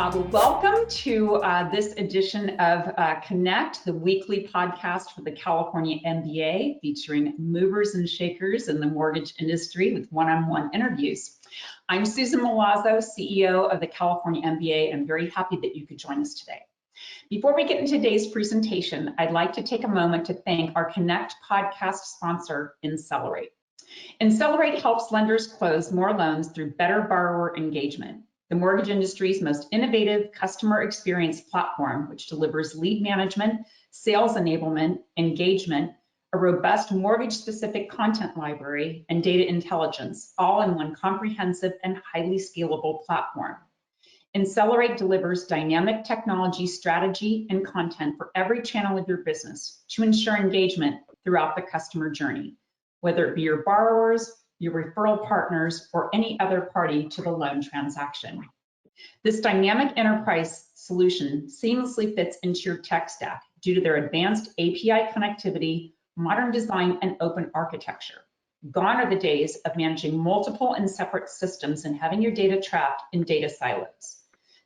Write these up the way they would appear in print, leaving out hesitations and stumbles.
Welcome to this edition of Connect, the weekly podcast for the California MBA, featuring movers and shakers in the mortgage industry with one-on-one interviews. I'm Susan Milazzo, CEO of the California MBA. I'm very happy that you could join us today. Before we get into today's presentation, I'd like to take a moment to thank our Connect podcast sponsor, Incelerate. Incelerate helps lenders close more loans through better borrower engagement, the mortgage industry's most innovative customer experience platform, which delivers lead management, sales enablement, engagement, a robust mortgage-specific content library, and data intelligence, all in one comprehensive and highly scalable platform. Incelerate delivers dynamic technology, strategy, and content for every channel of your business to ensure engagement throughout the customer journey, whether it be your borrowers, your referral partners, or any other party to the loan transaction. This dynamic enterprise solution seamlessly fits into your tech stack due to their advanced API connectivity, modern design, and open architecture. Gone are the days of managing multiple and separate systems and having your data trapped in data silos.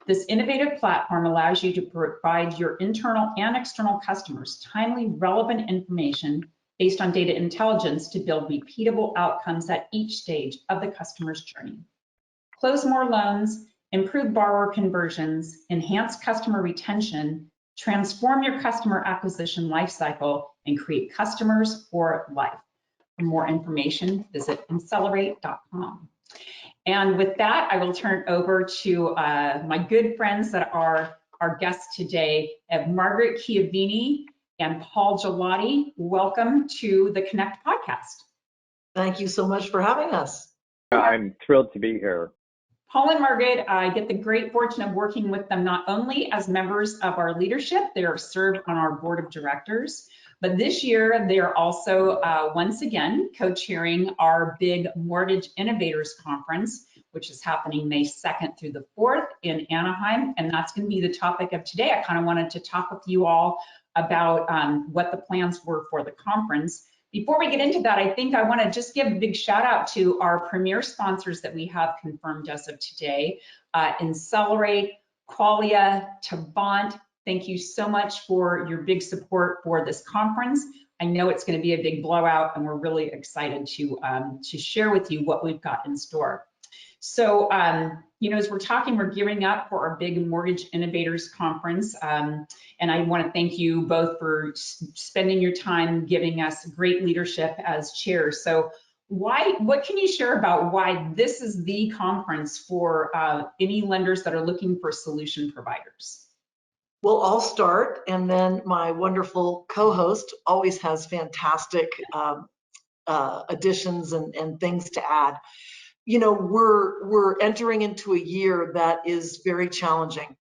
This innovative platform allows you to provide your internal and external customers timely, relevant information based on data intelligence to build repeatable outcomes at each stage of the customer's journey. Close more loans, improve borrower conversions, enhance customer retention, transform your customer acquisition lifecycle, and create customers for life. For more information, visit incelerate.com. And with that, I will turn it over to my good friends that are our guests today, Margaret Chiavini and Paul Gigliotti. Welcome to the Connect podcast. Thank you so much for having us. I'm thrilled to be here. Paul and Margaret, I get the great fortune of working with them not only as members of our leadership, they are served on our board of directors, but this year they are also once again co-chairing our big Mortgage Innovators Conference, which is happening May 2nd through the 4th in Anaheim, and that's going to be the topic of today. I kind of wanted to talk with you all about what the plans were for the conference. Before we get into that, I think I want to just give a big shout out to our premier sponsors that we have confirmed as of today, Incelerate, Qualia, Tavant. Thank you so much for your big support for this conference. I know it's going to be a big blowout, and we're really excited to share with you what we've got in store. So, as we're talking, we're gearing up for our big Mortgage Innovators Conference. And I want to thank you both for spending your time giving us great leadership as chairs. So what can you share about why this is the conference for any lenders that are looking for solution providers? Well, I'll start, and then my wonderful co-host always has fantastic additions and things to add. We're entering into a year that is very challenging.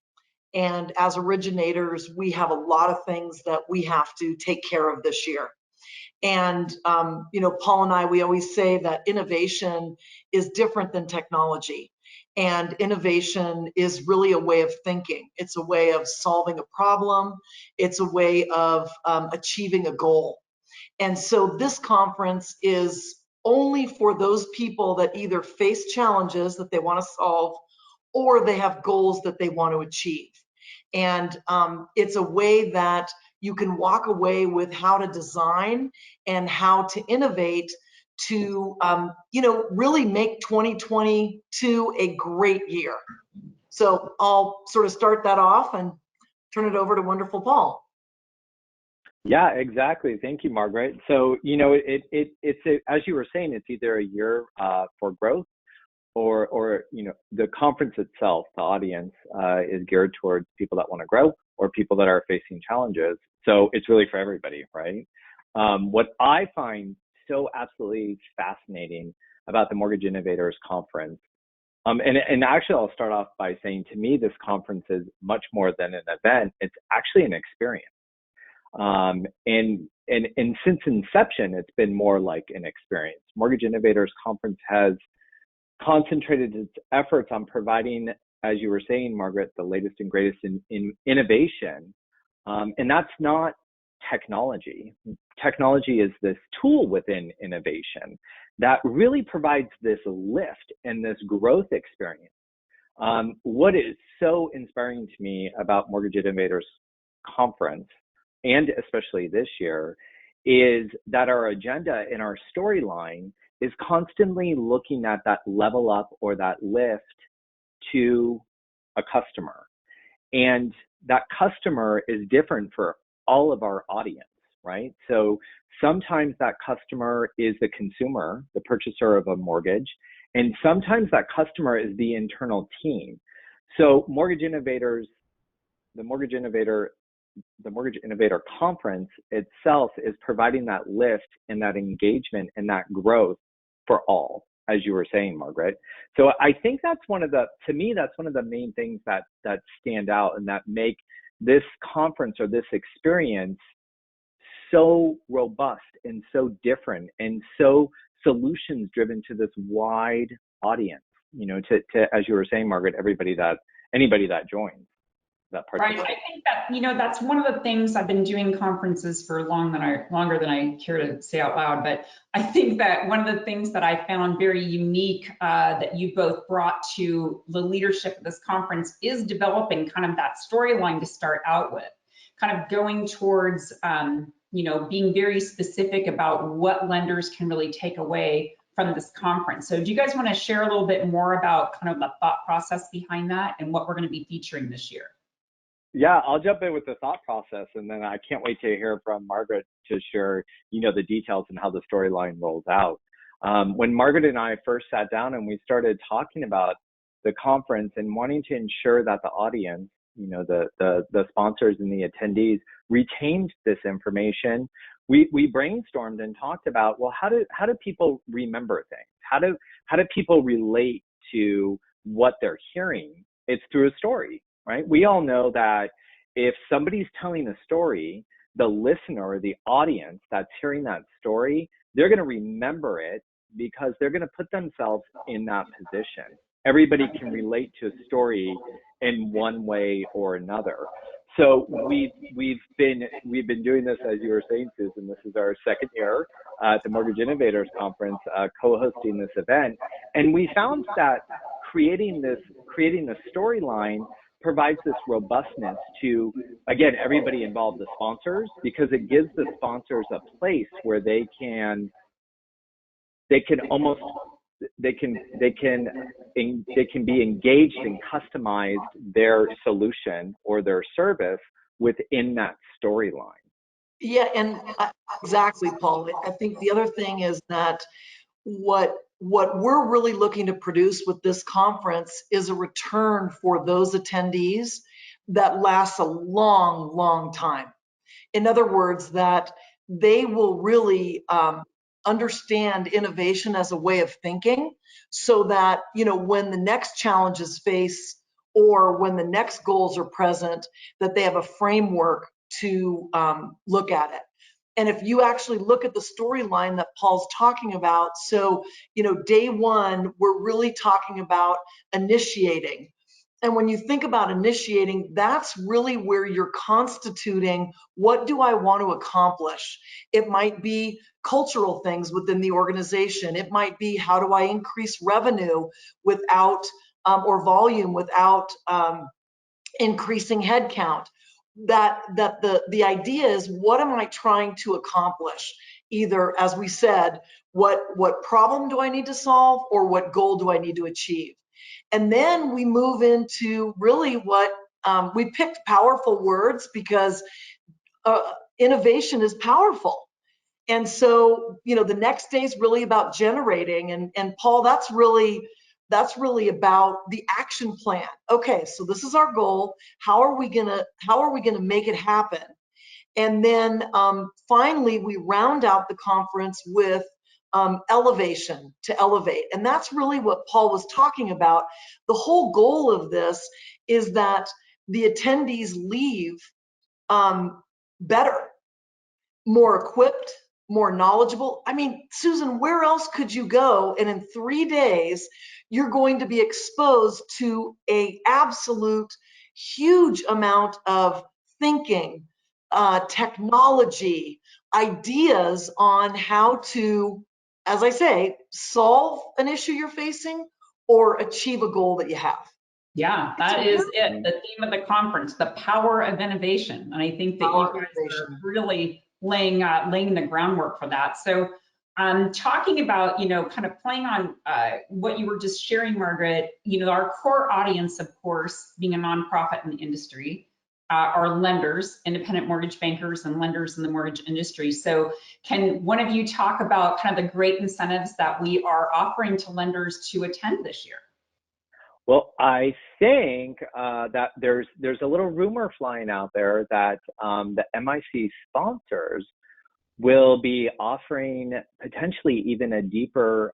And as originators, we have a lot of things that we have to take care of this year. And, Paul and I, we always say that innovation is different than technology. And innovation is really a way of thinking. It's a way of solving a problem. It's a way of achieving a goal. And so this conference is only for those people that either face challenges that they want to solve or they have goals that they want to achieve. And it's a way that you can walk away with how to design and how to innovate to, really make 2022 a great year. So I'll sort of start that off and turn it over to wonderful Paul. Yeah, exactly. Thank you, Margaret. So, as you were saying, it's either a year for growth or the conference itself, the audience is geared towards people that want to grow or people that are facing challenges. So it's really for everybody, right? What I find so absolutely fascinating about the Mortgage Innovators Conference, and actually I'll start off by saying, to me, this conference is much more than an event. It's actually an experience. And since inception, it's been more like an experience. Mortgage Innovators Conference has concentrated its efforts on providing, as you were saying, Margaret, the latest and greatest in innovation. And that's not technology. Technology is this tool within innovation that really provides this lift and this growth experience What is so inspiring to me about Mortgage Innovators Conference, and especially this year, is that our agenda and our storyline is constantly looking at that level up or that lift to a customer. And that customer is different for all of our audience, right? So sometimes that customer is the consumer, the purchaser of a mortgage, and sometimes that customer is the internal team. So Mortgage Innovators, the Mortgage Innovator Conference itself is providing that lift and that engagement and that growth for all, as you were saying, Margaret. So I think that's to me, that's one of the main things that stand out and that make this conference or this experience so robust and so different and so solutions driven to this wide audience, to as you were saying, Margaret, anybody that joins that Right. I think that, that's one of the things. I've been doing conferences for longer than I care to say out loud, but I think that one of the things that I found very unique that you both brought to the leadership of this conference is developing kind of that storyline to start out with, kind of going towards, being very specific about what lenders can really take away from this conference. So do you guys want to share a little bit more about kind of the thought process behind that and what we're going to be featuring this year? Yeah, I'll jump in with the thought process, and then I can't wait to hear from Margaret to share, the details and how the storyline rolls out. When Margaret and I first sat down and we started talking about the conference and wanting to ensure that the audience, the sponsors and the attendees retained this information, we brainstormed and talked about, well, how do people remember things? How do people relate to what they're hearing? It's through a story. Right? We all know that if somebody's telling a story, the listener or the audience that's hearing that story, they're going to remember it because they're going to put themselves in that position. Everybody can relate to a story in one way or another. So we've been doing this, as you were saying, Susan. This is our second year at the Mortgage Innovators Conference, co-hosting this event, and we found that creating the storyline provides this robustness to, again, everybody involved, the sponsors, because it gives the sponsors a place where they can be engaged and customize their solution or their service within that storyline. Yeah, and exactly, Paul. I think the other thing is that what we're really looking to produce with this conference is a return for those attendees that lasts a long, long time. In other words, that they will really understand innovation as a way of thinking, so that, when the next challenges face or when the next goals are present, that they have a framework to look at it. And if you actually look at the storyline that Paul's talking about, so, day one, we're really talking about initiating. And when you think about initiating, that's really where you're constituting, what do I want to accomplish? It might be cultural things within the organization. It might be, how do I increase revenue without, or volume without increasing headcount? That the idea is, what am I trying to accomplish? Either, as we said, what problem do I need to solve, or what goal do I need to achieve? And then we move into really what we picked powerful words because innovation is powerful. And so, the next day is really about generating. And Paul, that's really about the action plan. Okay, so this is our goal. How are we gonna make it happen? And then finally, we round out the conference with elevation, to elevate. And that's really what Paul was talking about. The whole goal of this is that the attendees leave better, more equipped, more knowledgeable. I mean, Susan, where else could you go? And in 3 days, you're going to be exposed to an absolute huge amount of thinking, technology, ideas on how to, as I say, solve an issue you're facing or achieve a goal that you have. Yeah, that is it. The theme of the conference, the power of innovation. And I think that you guys are really laying the groundwork for that. So talking about, kind of playing on what you were just sharing, Margaret, our core audience, of course, being a nonprofit in the industry, are lenders, independent mortgage bankers and lenders in the mortgage industry. So can one of you talk about kind of the great incentives that we are offering to lenders to attend this year? Well, I think that there's a little rumor flying out there that the MIC sponsors will be offering potentially even a deeper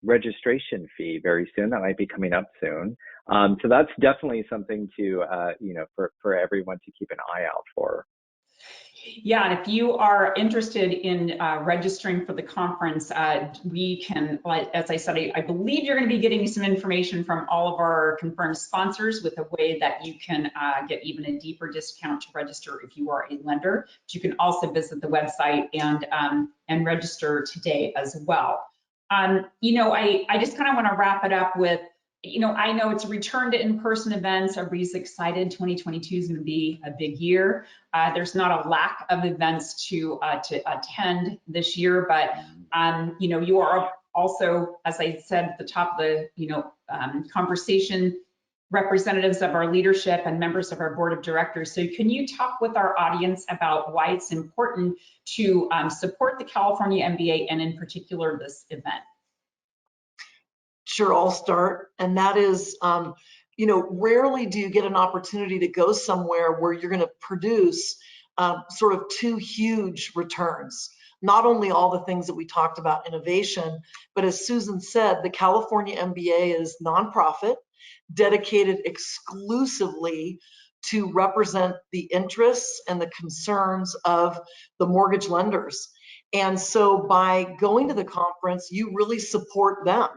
registration fee very soon. That might be coming up soon. So that's definitely something to, for everyone to keep an eye out for. Yeah, and if you are interested in registering for the conference, we can, as I said, I believe you're going to be getting some information from all of our confirmed sponsors with a way that you can get even a deeper discount to register if you are a lender. But you can also visit the website and register today as well. I just kind of want to wrap it up with, I know it's a return to in-person events. Everybody's excited. 2022 is going to be a big year. There's not a lack of events to attend this year, but you are also, as I said at the top of the conversation, representatives of our leadership and members of our board of directors. So can you talk with our audience about why it's important to support the California MBA and in particular this event? Sure, I'll start. And that is, rarely do you get an opportunity to go somewhere where you're going to produce sort of two huge returns. Not only all the things that we talked about, innovation, but as Susan said, the California MBA is nonprofit, dedicated exclusively to represent the interests and the concerns of the mortgage lenders. And so by going to the conference, you really support them.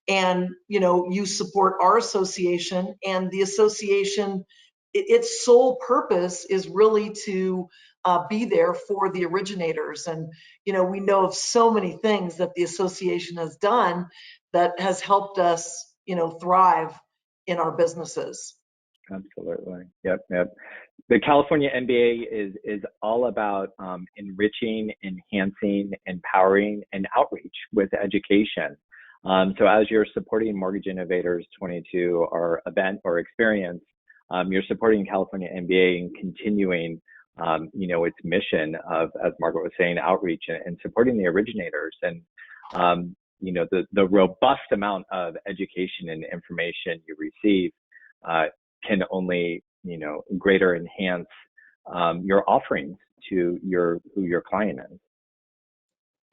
And you support our association, and the association, its sole purpose is really to be there for the originators. And we know of so many things that the association has done that has helped us thrive in our businesses. Absolutely. Yep. The California MBA is all about enriching, enhancing, empowering, and outreach with education. So as you're supporting Mortgage Innovators 22, our event or experience, you're supporting California MBA and continuing, its mission of, as Margaret was saying, outreach and supporting the originators. And, the robust amount of education and information you receive can only, greater enhance your offerings to who your client is.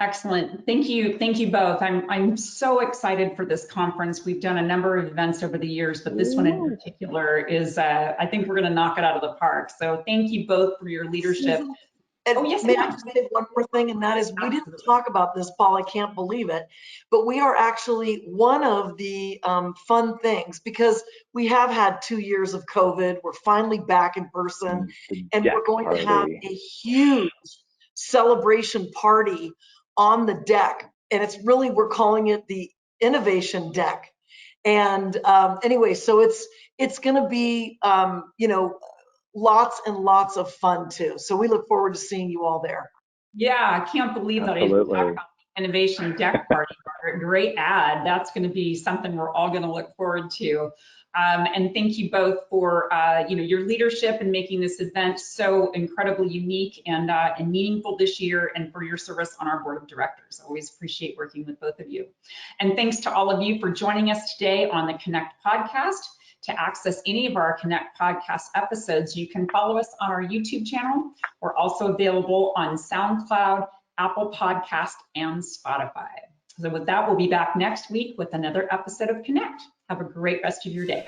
Excellent. Thank you both. I'm so excited for this conference. We've done a number of events over the years, but this one in particular is, I think we're going to knock it out of the park. So thank you both for your leadership. And yes, may I just say one more thing, and that is we didn't talk about this, Paul, I can't believe it, but we are actually one of the fun things, because we have had 2 years of COVID. We're finally back in person, and we're going to have a huge celebration party on the deck, and it's really, we're calling it the Innovation Deck. And anyway, so it's going to be lots and lots of fun too. So we look forward to seeing you all there. Yeah, I can't believe that I talked about the Innovation Deck Party. Great ad. That's going to be something we're all going to look forward to. And thank you both for your leadership in making this event so incredibly unique and meaningful this year, and for your service on our board of directors. Always appreciate working with both of you. And thanks to all of you for joining us today on the Connect podcast. To access any of our Connect podcast episodes, you can follow us on our YouTube channel. We're also available on SoundCloud, Apple Podcast, and Spotify. So with that, we'll be back next week with another episode of Connect. Have a great rest of your day.